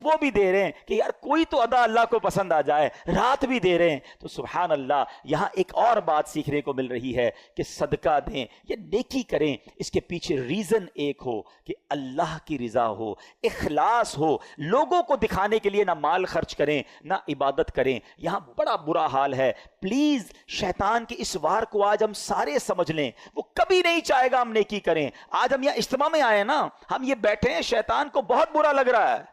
وہ بھی دے رہے ہیں کہ یار کوئی تو ادا اللہ کو پسند آ جائے, رات بھی دے رہے ہیں. تو سبحان اللہ, یہاں ایک اور بات سیکھنے کو مل رہی ہے کہ صدقہ دیں یا نیکی کریں, اس کے پیچھے ریزن ایک ہو کہ اللہ کی رضا ہو, اخلاص ہو. لوگوں کو دکھانے کے لیے نہ مال خرچ کریں نہ عبادت کریں. یہاں بڑا برا حال ہے. پلیز شیطان کے اس وار کو آج ہم سارے سمجھ لیں. وہ کبھی نہیں چاہے گا ہم نیکی کریں. آج ہم یہاں اجتماع میں آئے نا, ہم یہ بیٹھے ہیں, شیطان کو بہت برا لگ رہا ہے.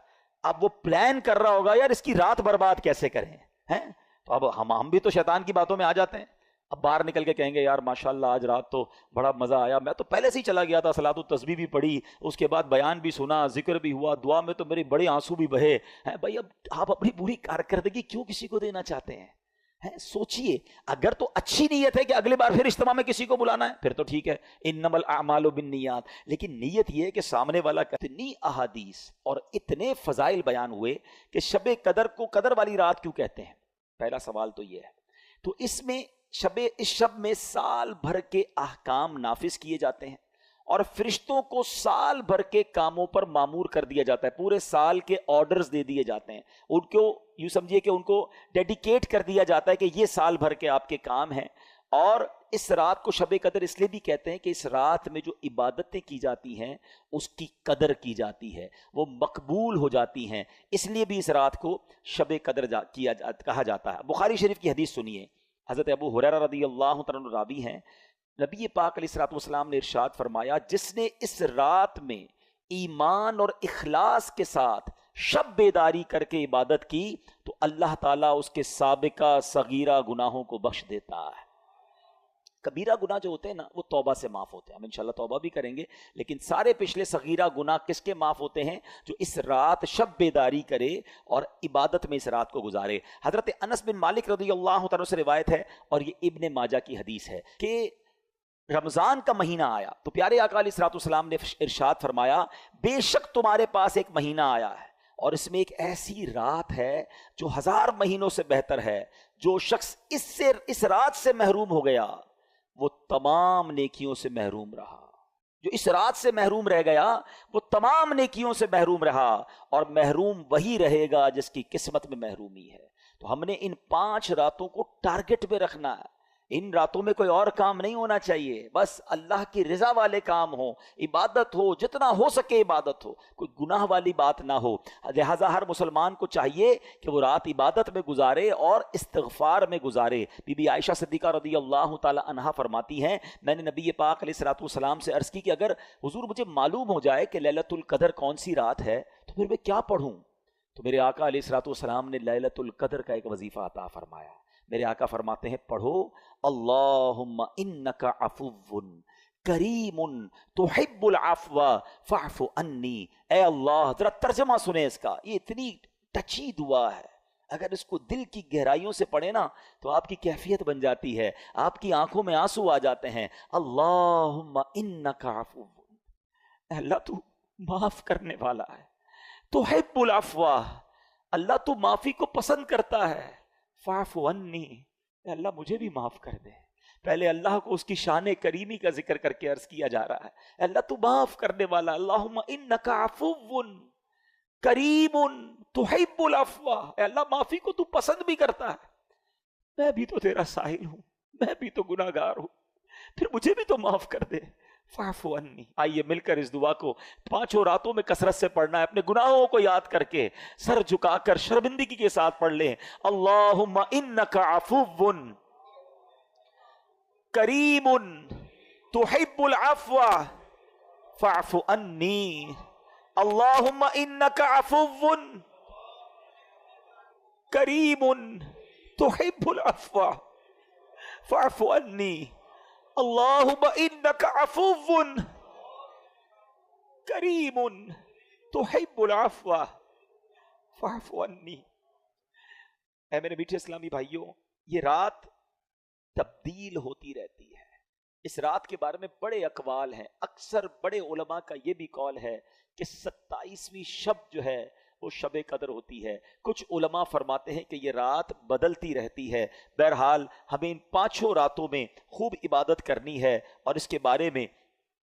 اب وہ پلان کر رہا ہوگا یار اس کی رات برباد کیسے کریں ہیں. تو اب ہم بھی تو شیطان کی باتوں میں آ جاتے ہیں. اب باہر نکل کے کہیں گے یار ماشاءاللہ آج رات تو بڑا مزہ آیا, میں تو پہلے سے ہی چلا گیا تھا, صلاۃ التسبیح بھی پڑھی, اس کے بعد بیان بھی سنا, ذکر بھی ہوا, دعا میں تو میرے بڑے آنسو بھی بہے ہیں. بھائی اب آپ اپنی پوری کارکردگی کیوں کسی کو دینا چاہتے ہیں؟ سوچئے. اگر تو اچھی نیت ہے کہ اگلی بار پھر اجتماع میں کسی کو بلانا ہے پھر تو ٹھیک ہے, انما الاعمال بالنیات, لیکن نیت یہ ہے کہ سامنے والا اتنی احادیث اور اتنے فضائل بیان ہوئے کہ شب قدر کو قدر والی رات کیوں کہتے ہیں. پہلا سوال تو یہ ہے. تو اس شب میں سال بھر کے احکام نافذ کیے جاتے ہیں اور فرشتوں کو سال بھر کے کاموں پر مامور کر دیا جاتا ہے. پورے سال کے آرڈرز دے دیے جاتے ہیں ان کو, یوں سمجھیے کہ ان کو ڈیڈیکیٹ کر دیا جاتا ہے کہ یہ سال بھر کے آپ کے کام ہیں. اور اس رات کو شب قدر اس لیے بھی کہتے ہیں کہ اس رات میں جو عبادتیں کی جاتی ہیں اس کی قدر کی جاتی ہے, وہ مقبول ہو جاتی ہیں. اس لیے بھی اس رات کو شب قدر کہا جاتا ہے. بخاری شریف کی حدیث سنیے. حضرت ابو ہریرہ رضی اللہ تعالیٰ عنہ راوی ہیں, نبی پاک علیہ الصلوۃ والسلام نے ارشاد فرمایا, جس نے اس رات میں ایمان اور اخلاص کے ساتھ شب بیداری کر کے عبادت کی تو اللہ تعالیٰ اس کے سابقہ صغیرہ گناہوں کو بخش دیتا ہے. کبیرہ گناہ جو ہوتے ہیں نا وہ توبہ سے معاف ہوتے ہیں, ہم انشاءاللہ توبہ بھی کریں گے, لیکن سارے پچھلے صغیرہ گناہ کس کے معاف ہوتے ہیں؟ جو اس رات شب بیداری کرے اور عبادت میں اس رات کو گزارے. حضرت انس بن مالک رضی اللہ تعالیٰ سے روایت ہے اور یہ ابن ماجہ کی حدیث ہے کہ رمضان کا مہینہ آیا تو پیارے آقا علیہ الصلوۃ والسلام نے ارشاد فرمایا, بے شک تمہارے پاس ایک مہینہ آیا ہے اور اس میں ایک ایسی رات ہے جو 1000 مہینوں سے بہتر ہے. جو شخص اس رات سے محروم ہو گیا وہ تمام نیکیوں سے محروم رہا. جو اس رات سے محروم رہ گیا وہ تمام نیکیوں سے محروم رہا, اور محروم وہی رہے گا جس کی قسمت میں محرومی ہے. تو ہم نے ان 5 راتوں کو ٹارگٹ پہ رکھنا ہے. ان راتوں میں کوئی اور کام نہیں ہونا چاہیے, بس اللہ کی رضا والے کام ہو, عبادت ہو, جتنا ہو سکے عبادت ہو, کوئی گناہ والی بات نہ ہو. لہٰذا ہر مسلمان کو چاہیے کہ وہ رات عبادت میں گزارے اور استغفار میں گزارے. بی بی عائشہ صدیقہ رضی اللہ تعالی عنہا فرماتی ہیں, میں نے نبی پاک علیہ الصلوۃ والسلام سے عرض کی کہ اگر حضور مجھے معلوم ہو جائے کہ لیلۃ القدر کون سی رات ہے تو پھر میں کیا پڑھوں؟ تو میرے آقا علیہ الصلوۃ والسلام نے لیلۃ القدر کا ایک وظیفہ عطا فرمایا. میرے آقا فرماتے ہیں, پڑھو اللہم انک عفو کریم تحب العفو فاعف عنی. اے اللہ, ذرا ترجمہ سنیں اس کا, یہ اتنی ٹچی دعا ہے, اگر اس کو دل کی گہرائیوں سے پڑھیں نا تو آپ کی کیفیت بن جاتی ہے, آپ کی آنکھوں میں آنسو آ جاتے ہیں. اللہم انک عفو, اے اللہ تو معاف کرنے والا ہے, تحب العفو, اللہ تو معافی کو پسند کرتا ہے. فاعف عنی, اے اللہ مجھے بھی معاف کر دے. پہلے اللہ کو اس کی شان کریمی کا ذکر کر کے عرض کیا جا رہا ہے, اے اللہ تو معاف کرنے والا. اللہم انک عفو کریم تحب العفو, اے اللہ معافی کو تو پسند بھی کرتا ہے. میں بھی تو تیرا سائل ہوں, میں بھی تو گناہ گار ہوں, پھر مجھے بھی تو معاف کر دے. فاعف عنی. آئیے مل کر اس دعا کو 5 راتوں میں کثرت سے پڑھنا ہے, اپنے گناہوں کو یاد کر کے سر جھکا کر شرمندگی کے ساتھ پڑھ لیں. اللہم انک عفو کریم تحب العفو فاعف عنی. اللہم انک عفو کریم تحب العفو فاعف عنی. اللہم انک عفو کریم تحب العفو فاعف عنی. اے میرے میٹھے اسلامی بھائیوں, یہ رات تبدیل ہوتی رہتی ہے. اس رات کے بارے میں بڑے اقوال ہیں. اکثر بڑے علماء کا یہ بھی قول ہے کہ 27ویں شب جو ہے وہ شب قدر ہوتی ہے. کچھ علماء فرماتے ہیں کہ یہ رات بدلتی رہتی ہے. بہرحال ہمیں ان 5 راتوں میں خوب عبادت کرنی ہے, اور اس کے بارے میں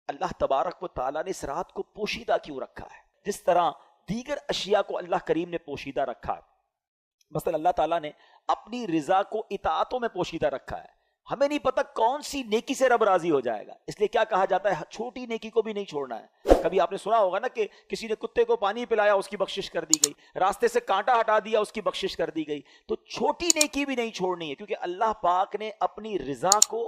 اللہ تبارک و تعالیٰ نے اس رات کو پوشیدہ کیوں رکھا ہے. جس طرح دیگر اشیاء کو اللہ کریم نے پوشیدہ رکھا ہے. مثلا اللہ تعالیٰ نے اپنی رضا کو اطاعتوں میں پوشیدہ رکھا ہے. ہمیں نہیں پتا کون سی نیکی سے رب راضی ہو جائے گا، اس لیے کیا کہا جاتا ہے چھوٹی نیکی کو بھی نہیں چھوڑنا ہے. کبھی آپ نے سنا ہوگا نا کہ کسی نے کتے کو پانی پلایا اس کی بخشش کر دی گئی، راستے سے کانٹا ہٹا دیا اس کی بخشش کر دی گئی. تو چھوٹی نیکی بھی نہیں چھوڑنی ہے، کیونکہ اللہ پاک نے اپنی رضا کو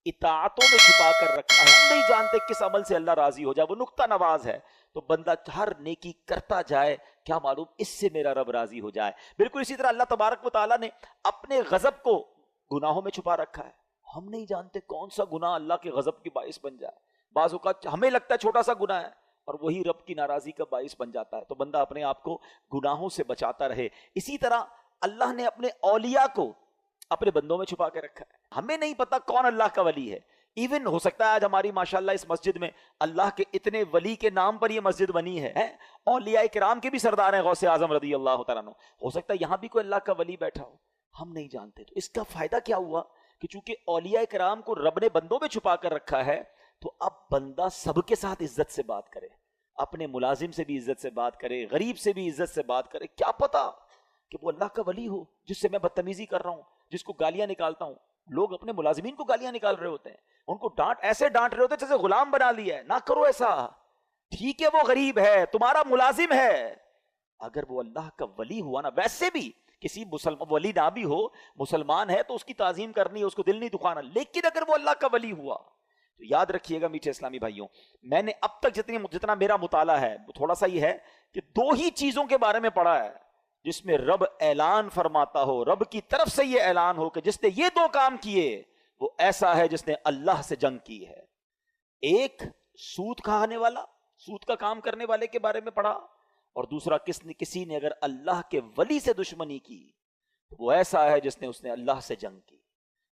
اطاعتوں میں چھپا کر رکھا ہے. ہم نہیں جانتے کس عمل سے اللہ راضی ہو جائے، وہ نقطہ نواز ہے. تو بندہ ہر نیکی کرتا جائے، کیا معلوم اس سے میرا رب راضی ہو جائے. بالکل اسی طرح اللہ تبارک و تعالیٰ نے اپنے غضب کو گناہوں میں چھپا رکھا ہے. ہم نہیں جانتے کون سا گناہ اللہ کے غضب کی باعث بن جائے. بعض اوقات ہمیں لگتا ہے چھوٹا سا گناہ ہے اور وہی رب کی ناراضی کا باعث بن جاتا ہے. تو بندہ اپنے آپ کو گناہوں سے بچاتا رہے. اسی طرح اللہ نے اپنے اولیاء کو اپنے بندوں میں چھپا کے رکھا ہے. ہمیں نہیں پتا کون اللہ کا ولی ہے. ایون ہو سکتا ہے آج ہماری ماشاءاللہ اس مسجد میں اللہ کے اتنے ولی کے نام پر یہ مسجد بنی ہے، اولیاء کرام کے بھی سردار ہیں غوث اعظم رضی اللہ تعالیٰ عنہ. ہو سکتا ہے یہاں بھی کوئی اللہ کا ولی بیٹھا ہو، ہم نہیں جانتے. تو اس کا فائدہ کیا ہوا کہ چونکہ اولیاء کرام کو رب نے بندوں میں چھپا کر رکھا ہے، تو اب بندہ سب کے ساتھ عزت سے بات کرے، اپنے ملازم سے بھی عزت سے بات کرے، غریب سے بھی عزت سے بات کرے. کیا پتا کہ وہ اللہ کا ولی ہو جس سے میں بدتمیزی کر رہا ہوں، جس کو گالیاں نکالتا ہوں. لوگ اپنے ملازمین کو گالیاں نکال رہے ہوتے ہیں، ان کو ایسے ڈانٹ رہے ہوتے ہیں جیسے غلام بنا لیا ہے. نہ کرو ایسا. ٹھیک ہے وہ غریب ہے، تمہارا ملازم ہے، اگر وہ اللہ کا ولی ہوا نا، ویسے بھی کسی ولی نہ بھی ہو، مسلمان ہے تو اس کی تعظیم کرنی ہے، اس کو دل نہیں دکھانا. لیکن اگر وہ اللہ کا ولی ہوا تو یاد رکھیے گا میٹھے اسلامی بھائیوں، میں نے اب تک جتنا میرا مطالعہ ہے تھوڑا سا یہ ہے کہ 2 ہی چیزوں کے بارے میں پڑھا ہے جس میں رب اعلان فرماتا ہو، رب کی طرف سے یہ اعلان ہو کہ جس نے یہ 2 کام کیے وہ ایسا ہے جس نے اللہ سے جنگ کی ہے. ایک سود کھانے والا، سود کا کام کرنے والے کے بارے میں پڑھا، اور دوسرا کسی نے اگر اللہ کے ولی سے دشمنی کی وہ ایسا ہے جس نے اللہ سے جنگ کی.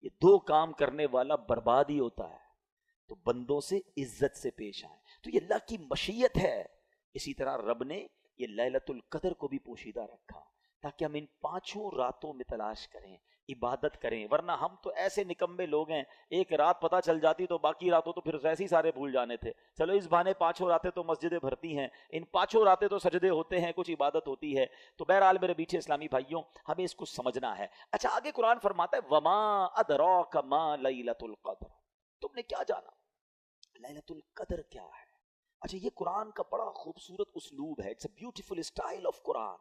یہ 2 کام کرنے والا برباد ہی ہوتا ہے. تو بندوں سے عزت سے پیش آئیں. تو یہ اللہ کی مشیت ہے. اسی طرح رب نے یہ لیلۃ القدر کو بھی پوشیدہ رکھا تاکہ ہم ان 5 راتوں میں تلاش کریں، عبادت کریں. ورنہ ہم تو ایسے نکمے لوگ ہیں، ایک رات پتہ چل جاتی تو باقی راتوں تو پھر ویسے ہی سارے بھول جانے تھے. چلو اس بہانے 5 راتیں تو مسجدیں بھرتی ہیں، ان 5 راتیں تو سجدے ہوتے ہیں، کچھ عبادت ہوتی ہے. تو بہرحال میرے میٹھے اسلامی بھائیوں، ہمیں اس کو سمجھنا ہے. اچھا آگے قرآن فرماتا ہے وما ادراک ما لیلۃ القدر، تم نے کیا جانا لیلۃ القدر کیا ہے. اچھا یہ قرآن کا بڑا خوبصورت اسلوب ہے. It's a beautiful style of Quran.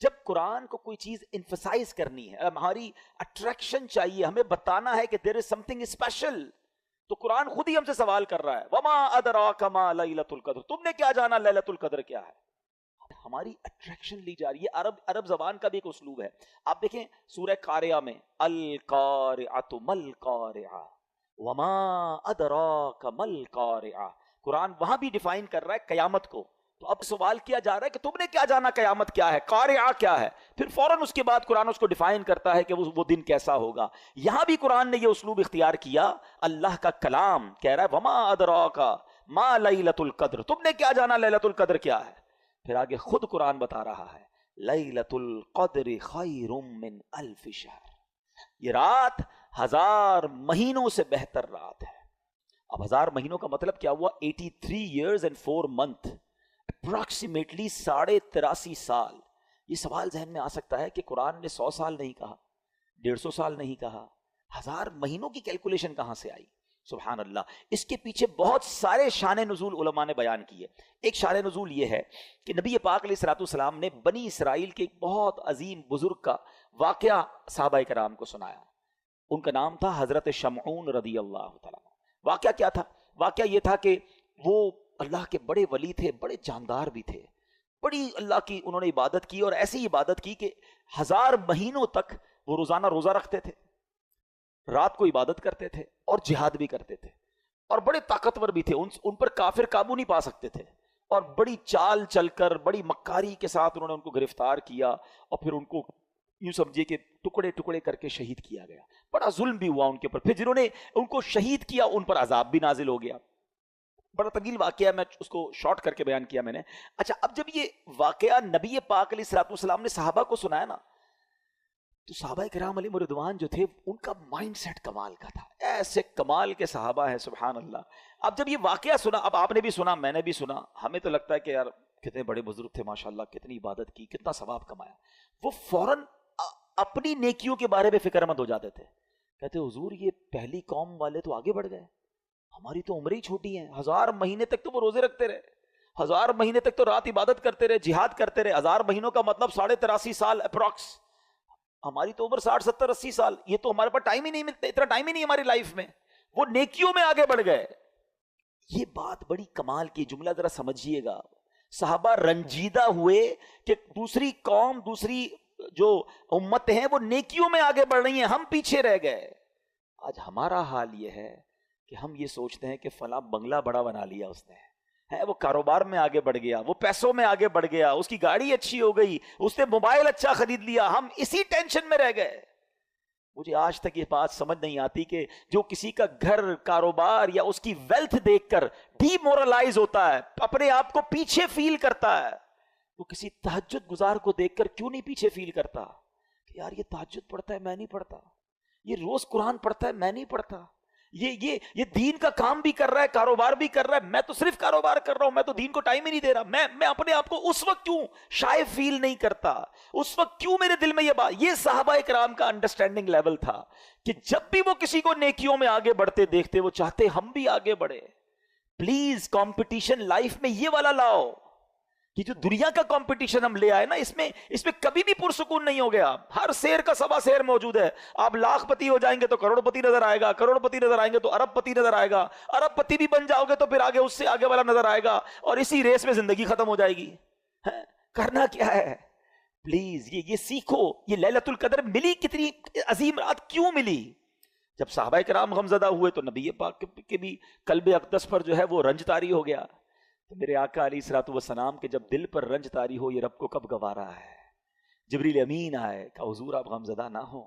جب قرآن کو کوئی چیز انفسائز کرنی ہے، ہماری اٹریکشن چاہیے، ہمیں بتانا ہے کہ دیر از سم تھنگ اسپیشل، تو قرآن خود ہی ہم سے سوال کر رہا ہے وما ادراک ما لیلۃ القدر، تم نے کیا جانا لیلۃ القدر کیا ہے. ہماری اٹریکشن لی جا رہی ہے. عرب زبان کا بھی ایک اسلوب ہے. آپ دیکھیں سورہ قاریہ میں القارعۃ مل قارعہ وما ادراک مل قارعہ، قرآن وہاں بھی ڈیفائن کر رہا ہے قیامت کو. تو اب سوال کیا جا رہا ہے کہ تم نے کیا جانا قیامت کیا ہے، قارعہ کیا ہے. پھر فوراً اس کے بعد قرآن اس کو ڈیفائن کرتا ہے کہ وہ دن کیسا ہوگا. یہاں بھی قرآن نے یہ اسلوب اختیار کیا. اللہ کا کلام کہہ رہا ہے وما ادراک ما لیلۃ القدر، تم نے کیا جانا لیلۃ القدر کیا ہے. پھر آگے خود قرآن بتا رہا ہے لیلۃ القدر خیر من الف شہر، یہ رات 1000 مہینوں سے بہتر رات ہے. اب 1000 مہینوں کا مطلب کیا ہوا؟ 83 years and 4 months، اپروکسیمیٹلی 83.5 سال. یہ سوال ذہن میں آ سکتا ہے کہ قرآن نے 100 سال نہیں کہا، 150 سال نہیں کہا، 1000 مہینوں کی کیلکولیشن کہاں سے آئی؟ سبحان اللہ. اس کے پیچھے بہت سارے شان نزول علماء نے بیان کیے. ایک شان نزول یہ ہے کہ نبی پاک علیہ الصلوۃ والسلام نے بنی اسرائیل کے ایک بہت عظیم بزرگ کا واقعہ صحابہ کرام کو سنایا. ان کا نام تھا حضرت شمعون رضی اللہ تعالیٰ. واقعہ کیا تھا؟ واقعہ یہ تھا کہ وہ اللہ کے بڑے ولی تھے، بڑے جاندار بھی تھے، بڑی اللہ کی انہوں نے عبادت کی، اور ایسی عبادت کی کہ 1000 مہینوں تک وہ روزانہ روزہ رکھتے تھے، رات کو عبادت کرتے تھے اور جہاد بھی کرتے تھے، اور بڑے طاقتور بھی تھے. ان پر کافر قابو نہیں پا سکتے تھے، اور بڑی چال چل کر بڑی مکاری کے ساتھ انہوں نے ان کو گرفتار کیا، اور پھر ان کو یوں سمجھے کہ ٹکڑے ٹکڑے کر کے شہید کیا گیا. بڑا ظلم بھی ہوا ان کے اوپر. پھر جنہوں نے ان کو شہید کیا ان پر عذاب بھی نازل ہو گیا. بڑا طویل واقعہ، میں اس کو شارٹ کر کے بیان کیا میں نے. اچھا اب جب یہ واقعہ نبی پاک علیہ الصلوۃ والسلام نے صحابہ کو سنایا نا، تو صحابہ کرام علیہ رضوان جو تھے ان کا مائنڈ سیٹ کمال کا تھا، ایسے کمال کے صحابہ ہیں سبحان اللہ۔ اب جب یہ واقعہ سنا، اب آپ نے بھی سنا میں نے بھی سنا، ہمیں تو لگتا ہے کہ یار کتنے بڑے بزرگ تھے ماشاءاللہ، کتنی عبادت کی، کتنا ثواب کمایا۔ وہ فوراً اپنی نیکیوں کے بارے میں فکر مند ہو جاتے تھے، کہتے حضور یہ پہلی قوم والے تو آگے بڑھ گئے، ہماری تو عمریں ہی چھوٹی ہیں، 1000 مہینے تک تو وہ روزے رکھتے رہے، 1000 مہینے تک تو رات عبادت کرتے رہے، جہاد کرتے رہے، 1000 مہینوں کا مطلب 83.5 سال اپروکس، ہماری تو عمر 60 70 80 سال، یہ تو ہمارے پاس ٹائم ہی نہیں ملتا، اتنا ٹائم ہی نہیں ہماری لائف میں، وہ نیکیوں میں آگے بڑھ گئے۔ یہ بات بڑی کمال کی، جملہ ذرا سمجھیے گا، صحابہ رنجیدہ ہوئے کہ دوسری قوم، دوسری جو امت ہیں وہ نیکیوں میں آگے بڑھ رہی ہیں، ہم پیچھے رہ گئے۔ آج ہمارا حال یہ ہے کہ ہم یہ سوچتے ہیں کہ فلاں بنگلہ بڑا بنا لیا اس نے، ہے وہ کاروبار میں آگے بڑھ گیا، وہ پیسوں میں آگے بڑھ گیا، اس کی گاڑی اچھی ہو گئی، اس نے موبائل اچھا خرید لیا، ہم اسی ٹینشن میں رہ گئے۔ مجھے آج تک یہ بات سمجھ نہیں آتی کہ جو کسی کا گھر، کاروبار یا اس کی ویلتھ دیکھ کر ڈی مورلائز ہوتا ہے، اپنے آپ کو پیچھے فیل کرتا ہے، وہ کسی تہجد گزار کو دیکھ کر کیوں نہیں پیچھے فیل کرتا کہ یار یہ تہجد پڑھتا ہے میں نہیں پڑھتا، یہ روز قرآن پڑھتا ہے میں نہیں پڑھتا، یہ دین کا کام بھی کر رہا ہے، کاروبار بھی کر رہا ہے، میں تو صرف کاروبار کر رہا ہوں، میں تو دین کو ٹائم ہی نہیں دے رہا۔ میں اپنے آپ کو اس وقت کیوں شائع فیل نہیں کرتا، اس وقت کیوں میرے دل میں یہ بات۔ یہ صحابہ کرام کا انڈرسٹینڈنگ لیول تھا کہ جب بھی وہ کسی کو نیکیوں میں آگے بڑھتے دیکھتے وہ چاہتے ہم بھی آگے بڑھے۔ پلیز کمپٹیشن لائف میں یہ والا لاؤ، کہ جو دنیا کا کمپٹیشن ہم لے آئے نا، اس میں کبھی بھی پرسکون نہیں ہو گیا۔ ہر شیر کا سوا شیر موجود ہے، آپ لاکھ پتی ہو جائیں گے تو کروڑ پتی نظر آئے گا، کروڑ پتی نظر آئیں گے تو ارب پتی نظر آئے گا، ارب پتی بھی بن جاؤ گے تو پھر آگے اس سے آگے والا نظر آئے گا، اور اسی ریس میں زندگی ختم ہو جائے گی۔ کرنا کیا ہے؟ پلیز یہ سیکھو۔ یہ لیلۃ القدر ملی، کتنی عظیم رات کیوں ملی؟ جب صحابہ کرام غمزدہ ہوئے تو نبی پاک کے بھی قلب اقدس پر جو ہے وہ رنج طاری ہو گیا۔ تو میرے آقا علیہ الصلوۃ والسلام کے جب دل پر رنج طاری ہو، یہ رب کو کب گوارا ہے؟ جبریل امین آئے، کہا حضور آپ غمزدہ نہ ہو،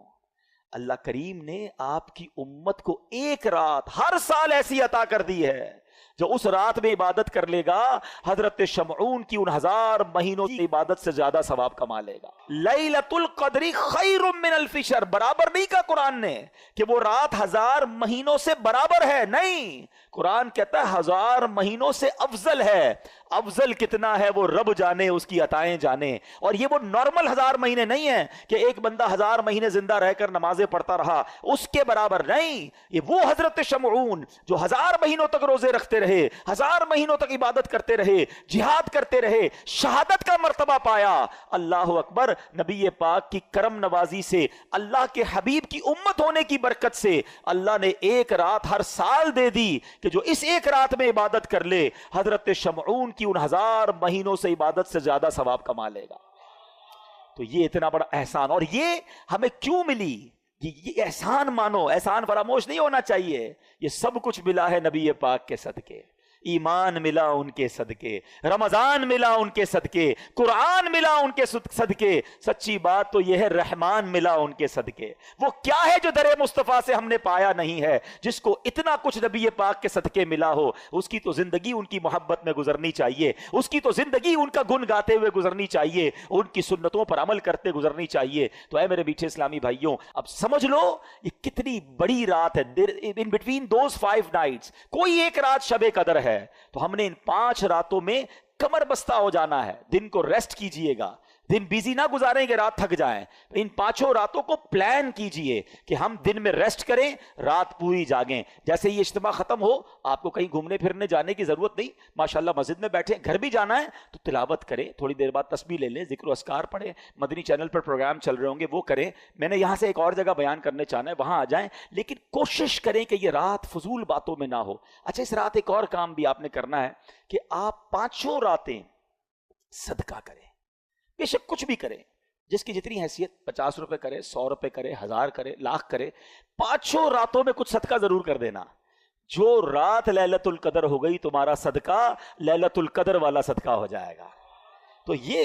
اللہ کریم نے آپ کی امت کو ایک رات ہر سال ایسی عطا کر دی ہے، جو اس رات میں عبادت کر لے گا حضرت شمعون کی ان 1000 مہینوں کی عبادت سے زیادہ ثواب کما لے گا۔ لیلۃ القدر خیر من الف شہر، برابر نہیں کہا قرآن نے کہ وہ رات 1000 مہینوں سے برابر ہے، نہیں، قرآن کہتا ہے 1000 مہینوں سے افضل ہے۔ افضل کتنا ہے وہ رب جانے، اس کی عطائیں جانے، اور یہ وہ نارمل 1000 مہینے نہیں ہیں کہ ایک بندہ 1000 مہینے زندہ رہ کر نمازیں پڑھتا رہا، اس کے برابر نہیں۔ یہ وہ حضرت شمعون جو 1000 مہینوں تک روزے رکھتے رہے، 1000 مہینوں تک عبادت کرتے رہے، جہاد کرتے رہے، شہادت کا مرتبہ پایا۔ اللہ اکبر۔ نبی پاک کی کرم نوازی سے، اللہ کے حبیب کی امت ہونے کی برکت سے اللہ نے ایک رات ہر سال دے دی کہ جو اس ایک رات میں عبادت کر لے، حضرت شمعون کی ان 1000 مہینوں سے عبادت سے زیادہ ثواب کما لے گا۔ تو یہ اتنا بڑا احسان، اور یہ ہمیں کیوں ملی؟ یہ احسان مانو، احسان فراموش نہیں ہونا چاہیے۔ یہ سب کچھ ملا ہے نبی پاک کے صدقے، ایمان ملا ان کے صدقے، رمضان ملا ان کے صدقے، قرآن ملا ان کے صدقے، سچی بات تو یہ ہے رحمان ملا ان کے صدقے۔ وہ کیا ہے جو در مصطفیٰ سے ہم نے پایا نہیں ہے؟ جس کو اتنا کچھ نبی پاک کے صدقے ملا ہو، اس کی تو زندگی ان کی محبت میں گزرنی چاہیے، اس کی تو زندگی ان کا گن گاتے ہوئے گزرنی چاہیے، ان کی سنتوں پر عمل کرتے گزرنی چاہیے۔ تو اے میرے میٹھے اسلامی بھائیوں، اب سمجھ لو یہ کتنی بڑی رات ہے۔ in between those 5 nights کوئی ایک رات شب قدر ہے، تو ہم نے ان 5 راتوں میں کمر بستہ ہو جانا ہے۔ دن کو ریسٹ کیجئے گا، دن بیزی نہ گزاریں کہ رات تھک جائیں۔ ان 5 راتوں کو پلان کیجئے کہ ہم دن میں ریسٹ کریں، رات پوری جاگیں۔ جیسے یہ اجتماع ختم ہو، آپ کو کہیں گھومنے پھرنے جانے کی ضرورت نہیں، ماشاءاللہ مسجد میں بیٹھے، گھر بھی جانا ہے تو تلاوت کریں، تھوڑی دیر بعد تسبیح لے لیں، ذکر و اذکار پڑھیں، مدنی چینل پر پروگرام چل رہے ہوں گے وہ کریں۔ میں نے یہاں سے ایک اور جگہ بیان کرنے چاہنا ہے، وہاں آ جائیں، لیکن کوشش کریں کہ یہ رات فضول باتوں میں نہ ہو۔ اچھا، اس رات ایک اور کام بھی آپ نے کرنا ہے کہ آپ 5 راتیں صدقہ کریں، بے شک کچھ بھی کریں، جس کی جتنی حیثیت، 50 روپے کرے، 100 روپے کرے، 1000 کرے، لاکھ کرے، 5 راتوں میں کچھ صدقہ ضرور کر دینا۔ جو رات لیلۃ القدر ہو گئی، تمہارا صدقہ لیلۃ القدر والا صدقہ ہو جائے گا۔ تو یہ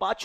5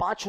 5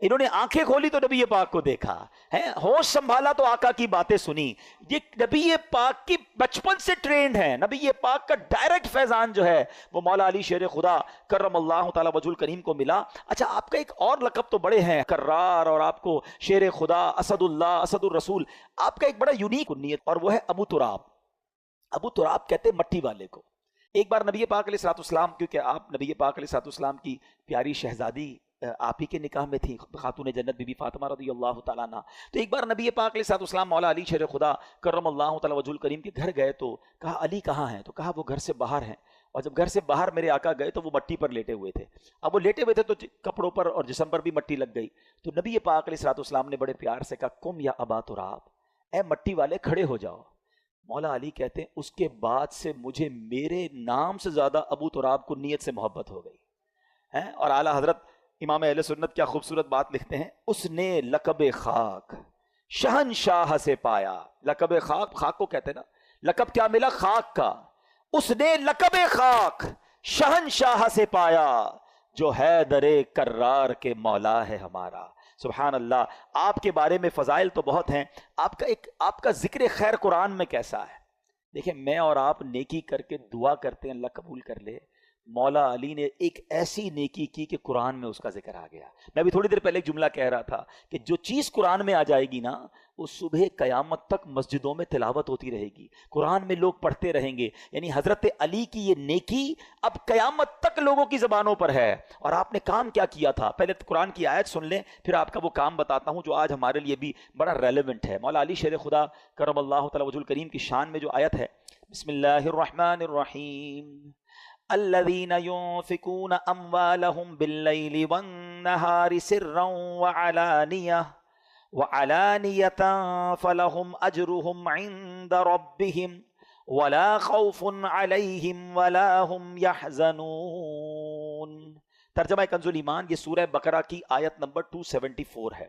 انہوں نے آنکھیں کھولی تو نبی پاک کو دیکھا ہے، ہوش سنبھالا تو آقا کی باتیں سنی. یہ نبی پاک کی بچپن سے ٹرینڈ ہے. نبی پاک کا ڈائریکٹ فیضان جو ہے وہ مولا علی شیر خدا کرم اللہ تعالی وجہ الکریم کو ملا. اچھا آپ کا ایک اور لقب تو بڑے ہیں، کرار، اور آپ کو شیر خدا، اسد اللہ، اسد الرسول. آپ کا ایک بڑا یونیک کنیت اور وہ ہے ابو تراب. ابو تراب کہتے ہیں مٹی والے کو. ایک بار نبی پاک علیہ الصلوۃ والسلام، کیونکہ آپ نبی پاک علیہ الصلوۃ والسلام کی پیاری شہزادی آپ ہی کے نکاح میں تھی، خاتون جنت بی بی فاطمہ رضی اللہ تعالیٰ عنہ. تو ایک بار نبی پاک علیہ الصلوۃ والسلام مولا علی شیر خدا کرم اللہ تعالیٰ وجہ الکریم کے گھر گئے تو کہا علی کہاں ہیں؟ تو کہا وہ گھر سے باہر ہیں. اور جب گھر سے باہر میرے آقا گئے تو وہ مٹی پر لیٹے ہوئے تھے. اب وہ لیٹے ہوئے تھے تو کپڑوں پر اور جسم پر بھی مٹی لگ گئی. تو نبی پاک علیہ الصلوۃ والسلام نے بڑے پیار سے کہا کم یا ابا تراب، اے مٹی والے کھڑے ہو جاؤ. مولا علی کہتے ہیں اس کے بعد سے مجھے میرے نام سے زیادہ ابو تراب کو نیت سے محبت ہو گئی. اور اعلیٰ حضرت امام اہل سنت کیا خوبصورت بات لکھتے ہیں، اس نے لقب خاک شہنشاہ سے پایا. لقب خاک، خاک کو کہتے ہیں نا، لقب کیا ملا؟ خاک کا. اس نے لقب خاک شہنشاہ سے پایا، جو حیدر کرار کے مولا ہے ہمارا. سبحان اللہ. آپ کے بارے میں فضائل تو بہت ہیں. آپ کا ذکر خیر قرآن میں کیسا ہے؟ دیکھیں میں اور آپ نیکی کر کے دعا کرتے ہیں اللہ قبول کر لے. مولا علی نے ایک ایسی نیکی کی کہ قرآن میں اس کا ذکر آ گیا. میں بھی تھوڑی دیر پہلے ایک جملہ کہہ رہا تھا کہ جو چیز قرآن میں آ جائے گی نا، وہ صبح قیامت تک مسجدوں میں تلاوت ہوتی رہے گی، قرآن میں لوگ پڑھتے رہیں گے. یعنی حضرت علی کی یہ نیکی اب قیامت تک لوگوں کی زبانوں پر ہے. اور آپ نے کام کیا کیا تھا؟ پہلے قرآن کی آیت سن لیں، پھر آپ کا وہ کام بتاتا ہوں جو آج ہمارے لیے بھی بڑا ریلیونٹ ہے. مولا علی شیر خدا کرم اللہ تعالی وجہ الکریم کی شان میں جو آیت ہے، بسم اللہ الرحمن الرحیم، الذين ينفقون اموالهم بالليل والنهار سرا وعلانية فلهم اجرهم عند ربهم ولا خوف عليهم ولا هم يحزنون. ترجمہ کنز الایمان، یہ سورہ بقرہ کی آیت نمبر 274 ہے.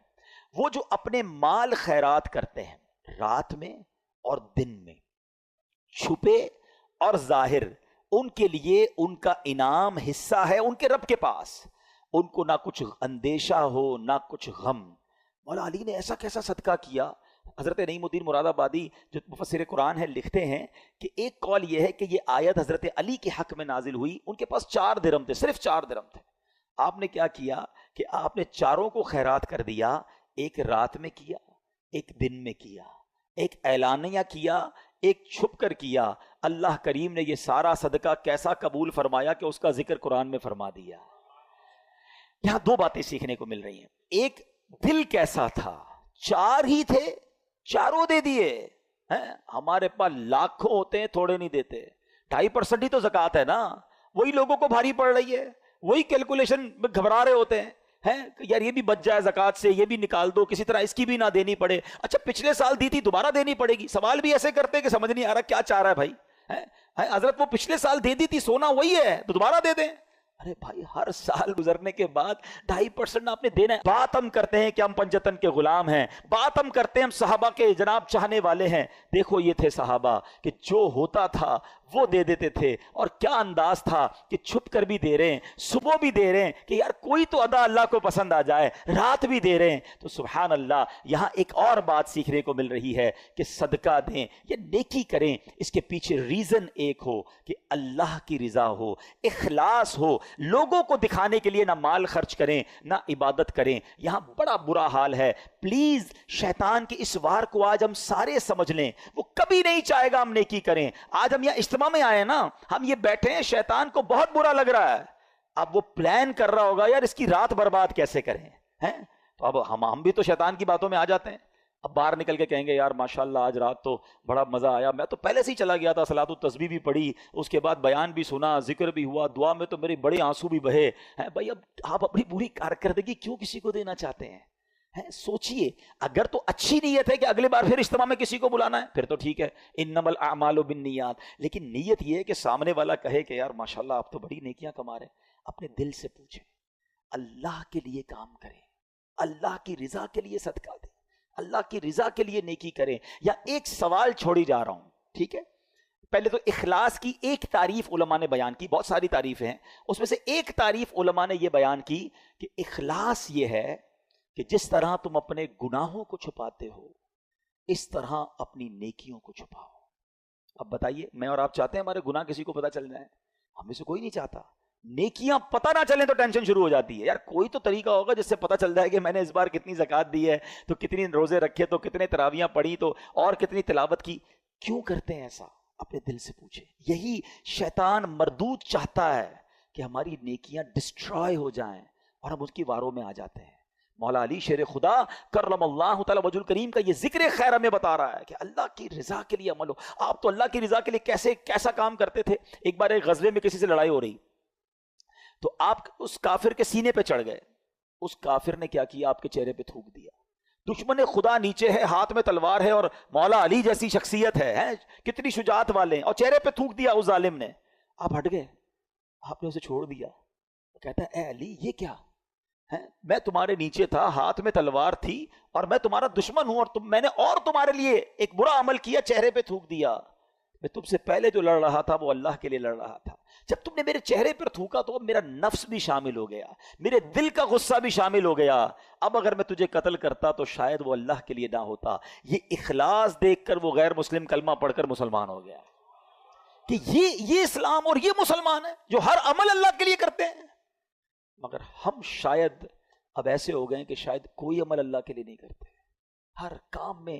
وہ جو اپنے مال خیرات کرتے ہیں رات میں اور دن میں، چھپے اور ظاہر، ان کے لیے ان کا انعام حصہ ہے ان کے رب کے پاس. ان کو نہ کچھ اندیشہ ہو نہ کچھ غم. مولا علی نے ایسا کیسا صدقہ کیا. حضرت نعیم الدین مراد آبادی جو مفسر قرآن ہے لکھتے ہیں کہ ایک قول یہ ہے کہ یہ آیت حضرت علی کے حق میں نازل ہوئی. ان کے پاس 4 درہم تھے، صرف 4 درہم تھے. آپ نے کیا کیا کہ آپ نے چاروں کو خیرات کر دیا. ایک رات میں کیا، ایک دن میں کیا، ایک اعلانیہ کیا، ایک چھپ کر کیا. اللہ کریم نے یہ سارا صدقہ کیسا قبول فرمایا کہ اس کا ذکر قرآن میں فرما دیا. یہاں 2 باتیں سیکھنے کو مل رہی ہیں. ایک، دل کیسا تھا. 4 ہی تھے، چاروں دے دیے. ہمارے پاس لاکھوں ہوتے ہیں، تھوڑے نہیں دیتے. 2.5% ہی تو زکوٰۃ ہے نا. وہی لوگوں کو بھاری پڑ رہی ہے، وہی کیلکولیشن میں گھبرا رہے ہوتے ہیں یار یہ بھی بچ جائے زکوٰۃ سے، یہ بھی نکال دو، کسی طرح اس کی بھی نہ دینی پڑے. اچھا پچھلے سال دی تھی دوبارہ دینی پڑے گی. سوال بھی ایسے کرتے کہ سمجھ نہیں آ رہا کیا چاہ رہا ہے بھائی. حضرت وہ پچھلے سال دے دی تھی، سونا وہی ہے تو دوبارہ دے دیں. ارے بھائی ہر سال گزرنے کے بعد 2.5% آپ نے دینا ہے. بات ہم کرتے ہیں کہ ہم پنجتن کے غلام ہیں، بات ہم کرتے ہیں ہم صحابہ کے جناب چاہنے والے ہیں. دیکھو یہ تھے صحابہ کہ جو ہوتا تھا وہ دے دیتے تھے. اور کیا انداز تھا کہ چھپ کر بھی دے رہے ہیں، صبح بھی دے رہے ہیں کہ یار کوئی تو ادا اللہ کو پسند آ جائے، رات بھی دے رہے ہیں. تو سبحان اللہ. یہاں ایک اور بات سیکھنے کو مل رہی ہے کہ صدقہ دیں یا نیکی کریں، اس کے پیچھے ریزن ایک ہو کہ اللہ کی رضا ہو، اخلاص ہو. لوگوں کو دکھانے کے لیے نہ مال خرچ کریں نہ عبادت کریں. یہاں بڑا برا حال ہے. پلیز شیطان کے اس وار کو آج ہم سارے سمجھ لیں. وہ کبھی نہیں چاہے گا ہم نیکی کریں. آج ہم یہاں اجتماع میں آئے نا، ہم یہ بیٹھے ہیں، شیطان کو بہت برا لگ رہا ہے. اب وہ پلان کر رہا ہوگا یار اس کی رات برباد کیسے کریں. تو اب ہم بھی تو شیطان کی باتوں میں آ جاتے ہیں. اب باہر نکل کے کہیں گے یار ماشاءاللہ آج رات تو بڑا مزہ آیا، میں تو پہلے سے ہی چلا گیا تھا، صلاۃ التسبیح بھی پڑھی، اس کے بعد بیان بھی سنا، ذکر بھی ہوا، دعا میں تو میرے بڑے آنسو بھی بہے. بھائی اب آپ اپنی پوری کارکردگی کیوں کسی کو دینا چاہتے ہیں؟ سوچئے. اگر تو اچھی نیت ہے کہ اگلے بار پھر اجتماع میں کسی کو بلانا ہے پھر تو ٹھیک ہے، انما الاعمال بالنیات. لیکن نیت یہ ہے کہ سامنے والا کہے کہ یار ماشاءاللہ آپ تو بڑی نیکیاں کما رہے ہیں. اپنے دل سے پوچھیں، اللہ کے لیے کام کریں، اللہ کی رضا کے لیے صدقہ دیں، اللہ کی رضا کے لیے نیکی کریں. یا ایک سوال چھوڑی جا رہا ہوں، ٹھیک ہے. پہلے تو اخلاص کی ایک تعریف علماء نے بیان کی، بہت ساری تعریفیں ہیں، اس میں سے ایک تعریف علماء نے یہ بیان کی کہ اخلاص یہ ہے کہ جس طرح تم اپنے گناہوں کو چھپاتے ہو اس طرح اپنی نیکیوں کو چھپاؤ. اب بتائیے، میں اور آپ چاہتے ہیں ہمارے گناہ کسی کو پتہ چل جائے؟ ہمیں سے کوئی نہیں چاہتا. نیکیاں پتہ نہ چلیں تو ٹینشن شروع ہو جاتی ہے. یار کوئی تو طریقہ ہوگا جس سے پتہ چل جائے کہ میں نے اس بار کتنی زکوٰۃ دی ہے، تو کتنی روزے رکھے، تو کتنے تراویحاں پڑھی، تو اور کتنی تلاوت کی. کیوں کرتے ہیں ایسا؟ اپنے دل سے پوچھیں. یہی شیطان مردود چاہتا ہے کہ ہماری نیکیاں ڈسٹرائے ہو جائیں اور ہم اس کی واروں میں آ جاتے ہیں. مولا علی شیر خدا کرم اللہ تعالی وجہ الکریم کا یہ ذکر خیر ہمیں بتا رہا ہے کہ اللہ کی رضا کے لیے عمل ہو. آپ تو اللہ کی رضا کے لیے کیسا کام کرتے تھے. ایک بار ایک غزوے میں کسی سے لڑائی ہو رہی تو آپ اس کافر کے سینے پہ چڑھ گئے. اس کافر نے کیا کیا؟ آپ کے چہرے پہ تھوک دیا. دشمن خدا نیچے ہے، ہاتھ میں تلوار ہے، اور مولا علی جیسی شخصیت ہے، کتنی شجاعت والے ہیں، اور چہرے پہ تھوک دیا اس ظالم نے. آپ ہٹ گئے، آپ نے اسے چھوڑ دیا. کہتا ہے اے علی یہ کیا ہے؟ میں تمہارے نیچے تھا، ہاتھ میں تلوار تھی، اور میں تمہارا دشمن ہوں، اور میں نے تمہارے لیے ایک برا عمل کیا، چہرے پہ تھوک دیا. میں تم سے پہلے جو لڑ رہا تھا وہ اللہ کے لیے لڑ رہا تھا. جب تم نے میرے چہرے پر تھوکا تو اب میرا نفس بھی شامل ہو گیا، میرے دل کا غصہ بھی شامل ہو گیا. اب اگر میں تجھے قتل کرتا تو شاید وہ اللہ کے لیے نہ ہوتا. یہ اخلاص دیکھ کر وہ غیر مسلم کلمہ پڑھ کر مسلمان ہو گیا کہ یہ اسلام اور یہ مسلمان ہے جو ہر عمل اللہ کے لیے کرتے ہیں. مگر ہم شاید اب ایسے ہو گئے کہ شاید کوئی عمل اللہ کے لیے نہیں کرتے. ہر کام میں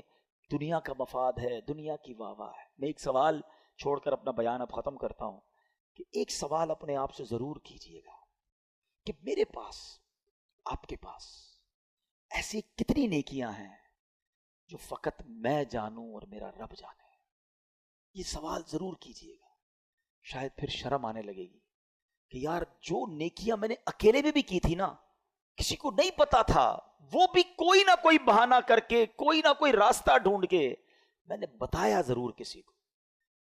دنیا کا مفاد ہے، دنیا کی واہ واہ ہے. میں ایک سوال چھوڑ کر اپنا بیان اب ختم کرتا ہوں کہ ایک سوال اپنے آپ سے ضرور کیجئے گا کہ میرے پاس، آپ کے پاس ایسی کتنی نیکیاں ہیں جو فقط میں جانوں اور میرا رب جانے. یہ سوال ضرور کیجئے گا. شاید پھر شرم آنے لگے گی کہ یار جو نیکیاں میں نے اکیلے میں بھی کی تھی نا، کسی کو نہیں پتا تھا، وہ بھی کوئی نہ کوئی بہانہ کر کے، کوئی نہ کوئی راستہ ڈھونڈ کے میں نے بتایا ضرور کسی کو.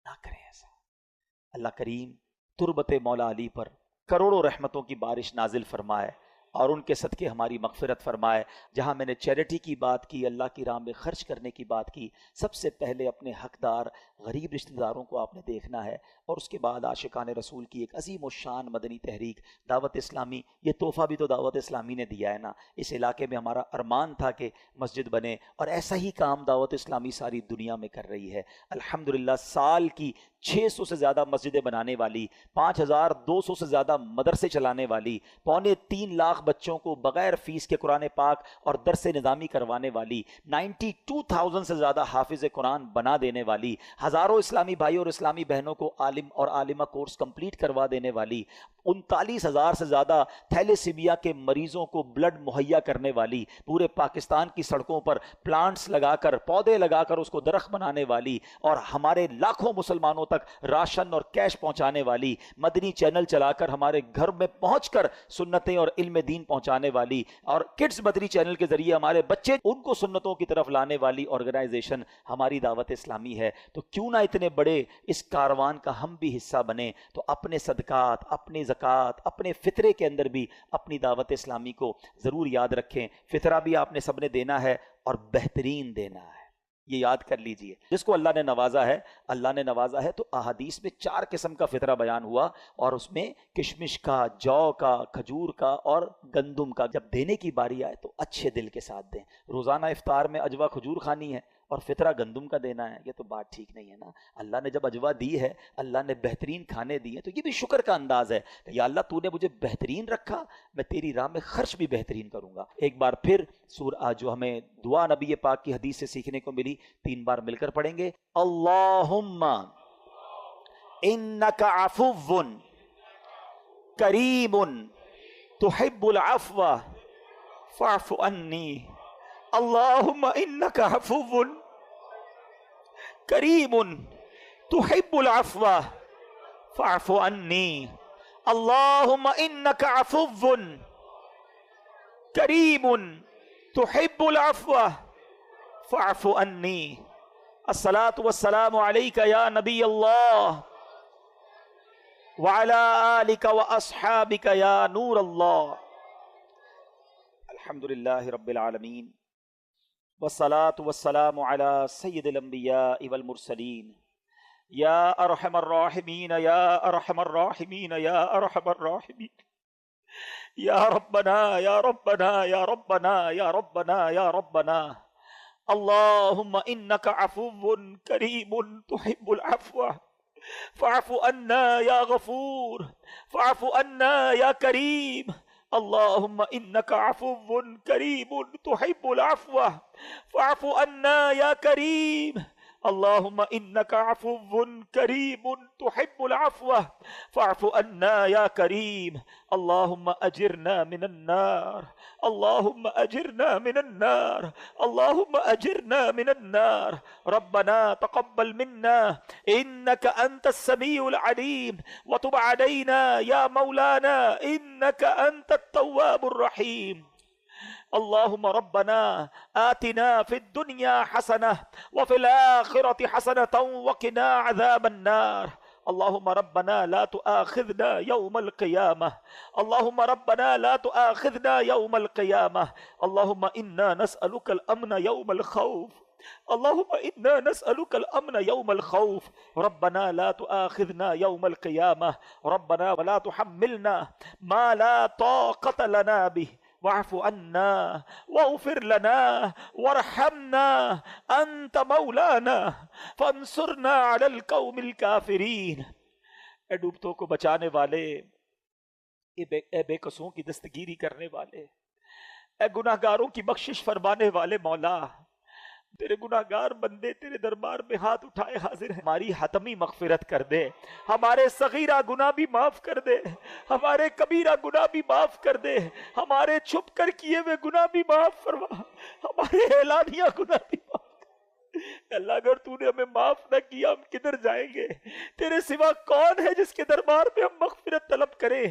نہ کریں ایسا. اللہ کریم تربت مولا علی پر کروڑوں رحمتوں کی بارش نازل فرمائے اور ان کے صدقے ہماری مغفرت فرمائے. جہاں میں نے چیریٹی کی بات کی، اللہ کی راہ میں خرچ کرنے کی بات کی، سب سے پہلے اپنے حقدار غریب رشتہ داروں کو آپ نے دیکھنا ہے، اور اس کے بعد عاشقان رسول کی ایک عظیم الشان مدنی تحریک دعوت اسلامی. یہ تحفہ بھی تو دعوت اسلامی نے دیا ہے نا. اس علاقے میں ہمارا ارمان تھا کہ مسجد بنے، اور ایسا ہی کام دعوت اسلامی ساری دنیا میں کر رہی ہے. الحمدللہ سال کی 600 سے زیادہ مسجدیں بنانے والی، 5200 سے زیادہ مدرسے چلانے والی، 3.25 لاکھ بچوں کو بغیر فیس کے قرآن پاک اور درس نظامی کروانے والی، 92,000 سے زیادہ حافظ قرآن بنا دینے والی، ہزاروں اسلامی بھائی اور اسلامی بہنوں کو عالم اور عالمہ کورس کمپلیٹ کروا دینے والی، 39,000 سے زیادہ تھیلیسیمیا کے مریضوں کو بلڈ مہیا کرنے والی، پورے پاکستان کی سڑکوں پر پلانٹس لگا کر، پودے لگا کر اس کو درخت بنانے والی، اور ہمارے لاکھوں مسلمانوں تک راشن اور کیش پہنچانے والی، مدنی چینل چلا کر ہمارے گھر میں پہنچ کر سنتیں اور علم دین پہنچانے والی، اور کڈز مدنی چینل کے ذریعے ہمارے بچے ان کو سنتوں کی طرف لانے والی آرگنائزیشن ہماری دعوت اسلامی ہے. تو کیوں نہ اتنے بڑے اس کاروان کا ہم بھی حصہ بنے. تو اپنے صدقات، اپنی زکوٰۃ، اپنے فطرے کے اندر بھی اپنی دعوت اسلامی کو ضرور یاد رکھیں. فطرہ بھی آپ نے سب نے دینا ہے اور بہترین دینا ہے، یہ یاد کر لیجئے. جس کو اللہ نے نوازا ہے، اللہ نے نوازا ہے. تو احادیث میں 4 قسم کا فطرہ بیان ہوا، اور اس میں کشمش کا، جو کا، کھجور کا اور گندم کا. جب دینے کی باری آئے تو اچھے دل کے ساتھ دیں. روزانہ افطار میں اجوا کھجور کھانی ہے اور فطرہ گندم کا دینا ہے، یہ تو بات ٹھیک نہیں ہے نا. اللہ نے جب اجوا دی ہے، اللہ نے بہترین کھانے دیے، تو یہ بھی شکر کا انداز ہے کہ یا اللہ تو نے مجھے بہترین رکھا، میں تیری راہ میں خرچ بھی بہترین کروں گا. ایک بار پھر سورہ جو ہمیں دعا نبی پاک کی حدیث سے سیکھنے کو ملی، 3 بار مل کر پڑھیں گے. اللہم انک عفو کریم تحب العفو فاعف عنی. اللہم انک عفو کریم تحب العفو فاعف عنی. اللہم انک عفو کریم تحب العفو فاعف عنی. الصلاة والسلام علیک یا نبی اللہ وعلی آلک واصحابک یا نور اللہ. الحمدللہ رب العالمین والصلاة والسلام علی سید الانبیاء والمرسلین. یا ارحم الراحمین یا ارحم الراحمین یا ارحم الراحمین. یا ربنا یا ربنا یا ربنا یا ربنا یا ربنا اللهم انك عفو كريم تحب العفو فاعف عنا يا غفور فاعف عنا يا كريم اللهم انك عفو كريم تحب العفو فاعف عنا يا كريم اللهم انك عفو كريم تحب العفو فاعف عنا يا كريم اللهم اجرنا من النار اللهم اجرنا من النار اللهم اجرنا من النار ربنا تقبل منا انك انت السميع العليم وتب علينا يا مولانا انك انت التواب الرحيم اللهم ربنا آتنا في الدنيا حسنة وفي الآخرة حسنة وقنا عذاب النار اللهم ربنا لا تؤاخذنا يوم القيامة اللهم ربنا لا تؤاخذنا يوم القيامة اللهم إنا نسألك الأمن يوم الخوف اللهم إنا نسألك الأمن يوم الخوف ربنا لا تؤاخذنا يوم القيامة ربنا ولا تحملنا ما لا طاقة لنا به واعف عنا واغفر لنا وارحمنا انت مولانا فانصرنا على القوم الكافرين اے ڈوبتوں کو بچانے والے، اے بے قصوں کی دستگیری کرنے والے، اے گناہگاروں کی بخشش فرمانے والے مولا، تیرے گناہگار بندے تیرے دربار میں ہاتھ اٹھائے حاضر ہیں، ہماری حتمی مغفرت کر دے، ہمارے صغیرہ گناہ بھی معاف کر دے، ہمارے کبیرہ گناہ بھی معاف کر دے، ہمارے چھپ کر کیے ہوئے گناہ بھی معاف فرما، ہمارے اعلانیہ گناہ بھی معاف۔ اللہ اگر تو نے ہمیں معاف نہ کیا ہم کدھر جائیں گے؟ تیرے سوا کون ہے جس کے دربار میں ہم مغفرت طلب کریں؟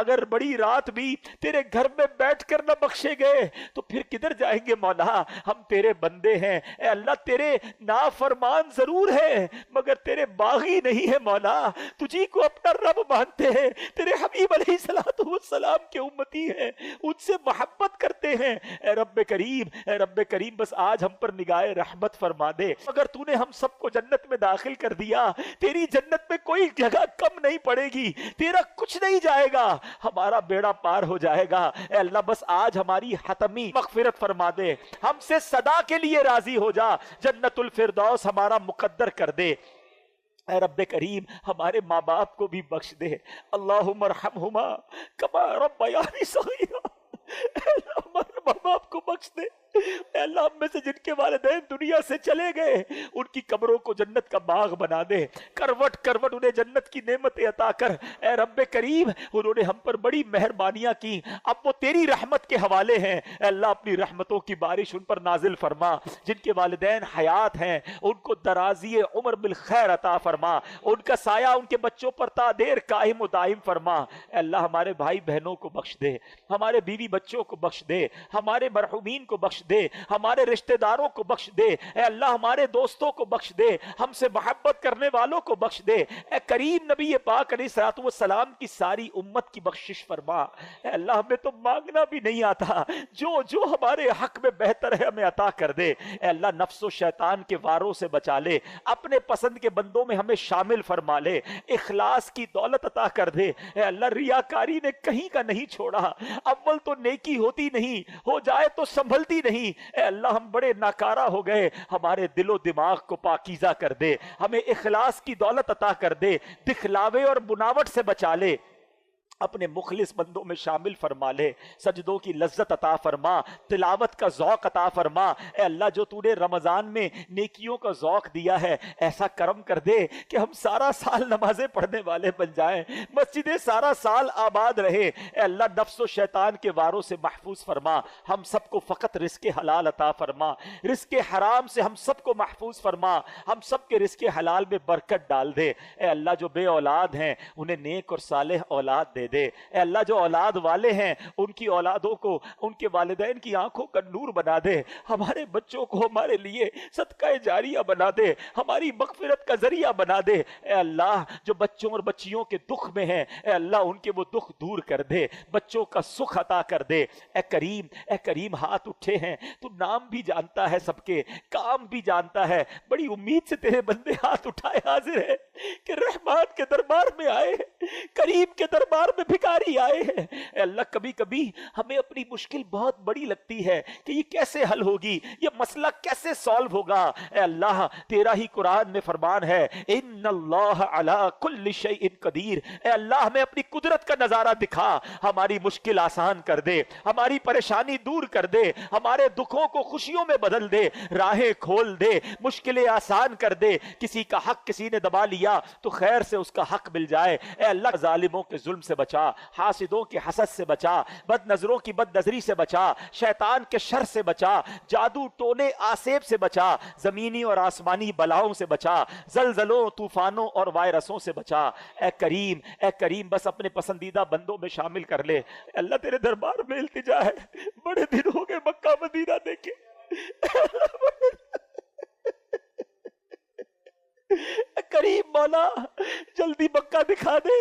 اگر بڑی رات بھی تیرے گھر میں بیٹھ کر نہ بخشے گئے تو پھر کدھر جائیں گے مولا؟ ہم تیرے بندے ہیں، اے اللہ تیرے نافرمان ضرور ہیں مگر تیرے باغی نہیں ہے مولا، تجھی کو اپنا رب مانتے ہیں، تیرے حبیب علیہ السلام کے امتی ہیں، ان سے محبت کرتے ہیں۔ اے رب کریم بس آج ہم پر نگاہ رحمت فرما دے، اگر تو نے ہم سب کو جنت میں داخل کر دیا، تیری جنت میں کوئی جگہ کم نہیں پڑے گی، تیرا کچھ نہیں جائے گا، ہمارا بیڑا پار ہو جائے گا۔ اے اللہ بس آج ہماری حتمی مغفرت فرما دے، ہم سے صدا کے لیے راضی ہو جا، جنت الفردوس ہمارا مقدر کر دے۔ اے رب کریم ہمارے ماں باپ کو بھی بخش دے، اللہم ارحمہما کما ربیانی صغیرا، اے اللہ ہمارے ماں باپ کو بخش دے۔ اے اللہ ہم میں سے جن کے والدین دنیا سے چلے گئے ان کی قبروں کو جنت کا باغ بنا دے، کروٹ کروٹ انہیں جنت کی نعمتیں عطا کر۔ اے رب کریم انہوں نے ہم پر بڑی مہربانیاں کی، اب وہ تیری رحمت کے حوالے ہیں، اے اللہ اپنی رحمتوں کی بارش ان پر نازل فرما۔ جن کے والدین حیات ہیں ان کو درازی عمر بالخیر عطا فرما، ان کا سایہ ان کے بچوں پر تا دیر قائم و دائم فرما۔ اے اللہ ہمارے بھائی بہنوں کو بخش دے، ہمارے بیوی بچوں کو بخش دے، ہمارے مرحومین کو بخش دے، ہمارے رشتہ داروں کو بخش دے، اے اللہ ہمارے دوستوں کو بخش دے، ہم سے محبت کرنے والوں کو بخش دے۔ اے کریم نبی پاک علیہ الصلوۃ والسلام کی ساری امت کی بخشش فرما۔ اے اللہ ہمیں تو مانگنا بھی نہیں آتا، جو جو ہمارے حق میں بہتر ہے ہمیں عطا کر دے۔ اے اللہ نفس و شیطان کے واروں سے بچا لے، اپنے پسند کے بندوں میں ہمیں شامل فرما لے، اخلاص کی دولت عطا کر دے۔ اے اللہ ریاکاری نے کہیں کا نہیں چھوڑا، اول تو نیکی ہوتی نہیں، ہو جائے تو سنبھلتی نہیں۔ اے اللہ ہم بڑے ناکارہ ہو گئے، ہمارے دل و دماغ کو پاکیزہ کر دے، ہمیں اخلاص کی دولت عطا کر دے، دکھلاوے اور بناوٹ سے بچا لے، اپنے مخلص بندوں میں شامل فرما لے، سجدوں کی لذت عطا فرما، تلاوت کا ذوق عطا فرما۔ اے اللہ جو تو نے رمضان میں نیکیوں کا ذوق دیا ہے ایسا کرم کر دے کہ ہم سارا سال نمازیں پڑھنے والے بن جائیں، مسجدیں سارا سال آباد رہے۔ اے اللہ نفس و شیطان کے واروں سے محفوظ فرما، ہم سب کو فقط رزق حلال عطا فرما، رزق حرام سے ہم سب کو محفوظ فرما، ہم سب کے رزق حلال میں برکت ڈال دے۔ اے اللہ جو بے اولاد ہیں انہیں نیک اور صالح اولاد دے دے۔ اے اللہ جو اولاد والے ہیں ان کی اولادوں کو، ان کے والدین کی آنکھوں کا نور بنا دے، ہمارے بچوں کو ہمارے لیے صدقہ جاریہ بنا دے، ہماری مغفرت کا ذریعہ بنا دے۔ اے اللہ جو بچوں اور بچیوں کے دکھ میں ہیں اے اللہ ان کے وہ دکھ دور کر دے، بچوں کا سکھ عطا کر دے۔ اے کریم ہاتھ اٹھے ہیں، تو نام بھی جانتا ہے سب کے، کام بھی جانتا ہے، بڑی امید سے تیرے بندے ہاتھ اٹھائے حاضر ہے کہ رحمان کے دربار میں آئے، کریم کے دربار میں بھکاری آئے ہیں۔ اے اللہ کبھی کبھی ہمیں اپنی مشکل بہت بڑی لگتی ہے کہ یہ کیسے حل ہوگی، یہ مسئلہ کیسے سالو ہوگا۔ اے اللہ تیرا ہی قرآن میں فرمان ہے ان اللہ علی کل شیء قدیر۔ اے اللہ ہمیں اپنی قدرت کا نظارہ دکھا، ہماری مشکل آسان کر دے، ہماری پریشانی دور کر دے، ہمارے دکھوں کو خوشیوں میں بدل دے، راہیں کھول دے، مشکلیں آسان کر دے۔ کسی کا حق کسی نے دبا لیا تو خیر سے اس کا حق مل جائے۔ اے اللہ ظالموں کے ظلم سے بچا، حاسدوں کے حسد سے بچا، بد نظروں کی بد نظری سے بچا، شیطان کے شر سے بچا، جادو ٹونے آسیب سے بچا، زمینی اور آسمانی بلاؤں سے بچا، زلزلوں طوفانوں اور وائرسوں سے بچا۔ اے کریم، اے کریم بس اپنے پسندیدہ بندوں میں شامل کر لے۔ اے اللہ تیرے دربار میں التجا ہے، بڑے دن ہو گئے مکہ مدینہ دیکھے، کریم مولا جلدی مکہ دکھا دے،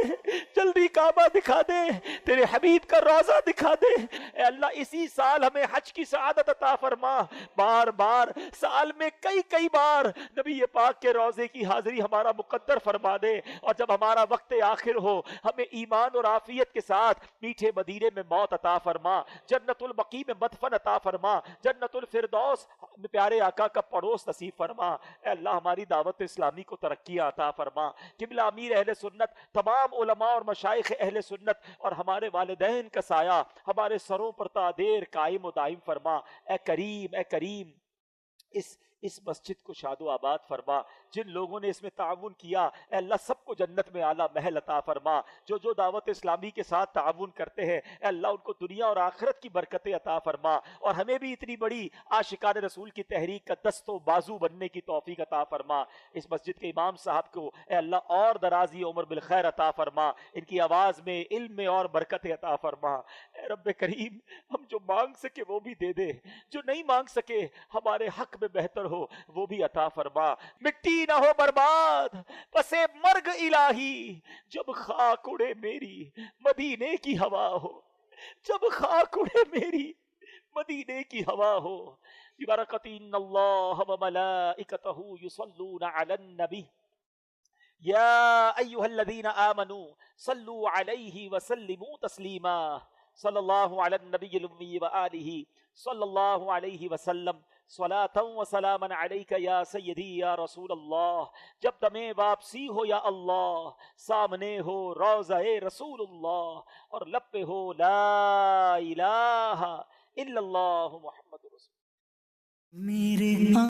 جلدی کعبہ دکھا دے، تیرے حبیب کا روضہ دکھا دے۔ اے اللہ اسی سال ہمیں حج کی سعادت عطا فرما، بار بار سال میں کئی بار نبی پاک کے روضے کی حاضری ہمارا مقدر فرما دے، اور جب ہمارا وقت آخر ہو ہمیں ایمان اور عافیت کے ساتھ میٹھے مدینے میں موت عطا فرما، جنت البقیع میں مدفن عطا فرما، جنت الفردوس میں پیارے آقا کا پڑوس نصیب فرما۔ اے اللہ ہماری دعوت اسلامی کو ترقی عطا فرما۔ قبلہ امیر اہل سنت، تمام علماء اور مشائخ اہل سنت اور ہمارے والدین کا سایہ ہمارے سروں پر تا دیر قائم و دائم فرما۔ اے کریم، اے کریم اس مسجد کو شاد و آباد فرما، جن لوگوں نے اس میں تعاون کیا اے اللہ سب کو جنت میں اعلیٰ محل عطا فرما، جو دعوت اسلامی کے ساتھ تعاون کرتے ہیں اے اللہ ان کو دنیا اور آخرت کی برکتیں عطا فرما، اور ہمیں بھی اتنی بڑی عاشقان رسول کی تحریک کا دست و بازو بننے کی توفیق عطا فرما۔ اس مسجد کے امام صاحب کو اے اللہ اور درازی عمر بالخیر عطا فرما، ان کی آواز میں علم میں اور برکتیں عطا فرما۔ اے رب کریم ہم جو مانگ سکے وہ بھی دے دے، جو نہیں مانگ سکے ہمارے حق میں بہتر ہو وہ بھی عطا فرما۔ مٹی نہ ہو برباد پسے مرگ الہی، جب خاک اڑے میری مدینے کی ہوا ہو، جب خاک اڑے میری مدینے کی ہوا ہو۔ ببرکت ان اللہ وملائکتہ یصلون علی النبی یا ایھا الذین آمنوا صلوا علیہ وسلموا تسلیما، صلی اللہ علی النبی الامی وآلہ صلی اللہ علیہ وسلم، صلاۃ و سلاما علیک یا سیدی یا رسول اللہ۔ جب دمیں واپسی ہو یا اللہ، سامنے ہو روضہ رسول اللہ، اور لب پہ ہو لا الہ الا اللہ محمد رسول اللہ۔